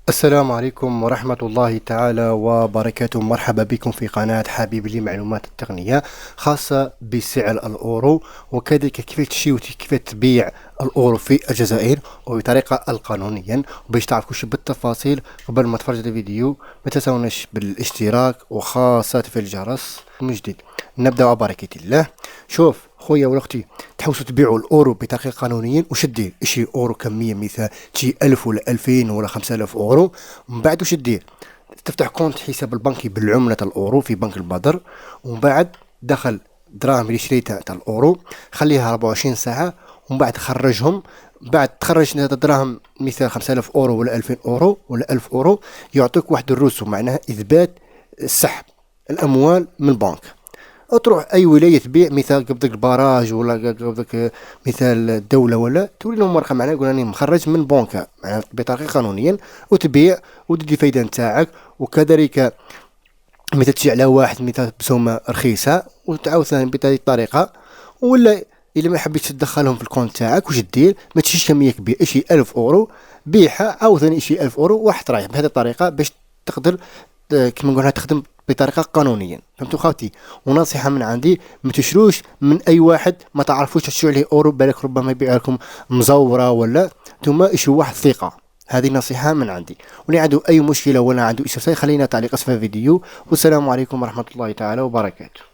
السلام عليكم ورحمة الله تعالى وبركاته. مرحبا بكم في قناة حبيب لي معلومات التقنية خاصة بسعر الأورو، وكذلك كيف تشري وكيف تبيع الأورو في الجزائر وبطريقة القانونيا. وباش تعرف كل شيء بالتفاصيل قبل ما تفرج الفيديو ما تنسوناش بالاشتراك وخاصة في الجرس من جديد. نبدأ بركة الله. شوف خويا ولا اختي، تحوسوا تبيعوا الاورو بطريقه قانونيا، وش دير؟ اشري اورو كميه، مثال تشي 1000 ولا 2000 ولا 5000 اورو. ومن بعد وش دير؟ تفتح كونت حساب البنكي بالعمله الاورو في بنك البدر، ومن بعد دخل دراهم اللي شريتها تاع الاورو، خليها 24 ساعه، ومن بعد خرجهم. بعد تخرج هذا الدراهم، مثال 5000 اورو ولا 2000 اورو ولا 1000 اورو، يعطيك واحد الرسوم معناها اثبات سحب الاموال من البنك. تروح اي ولايه تبيع، مثال قبضك البراج ولا قبضك مثال الدوله، ولا تولي لهم ورقه معناها يقول راني مخرج من بنكه معناها بطريقه قانونيا، وتبيع وتدي فايده نتاعك. وكذلك مثال تشي على واحد مثال بسومه رخيصه وتعاود ثاني بهذه الطريقه. ولا الا ما حبيتش تدخلهم في الكونت تاعك، واش دير؟ ما تشريش كميه كبيره، اشي 1000 اورو بيعها عاوثاني اشي 1000 اورو واحد رايح بهذه الطريقه باش تقدر كما نقولها تخدم بطريقه قانونيا. فهمتوا خاوتي؟ ونصيحه من عندي، ما تشروش من اي واحد ما تعرفوش تشروا عليه اورو، بالك ربما يبيع لكم مزوره، ولا ثم اشروا واحد ثقه. هذه نصيحه من عندي. واللي عنده اي مشكله ولا عنده استفسار خلينا تعليق اسفل الفيديو. والسلام عليكم ورحمه الله تعالى وبركاته.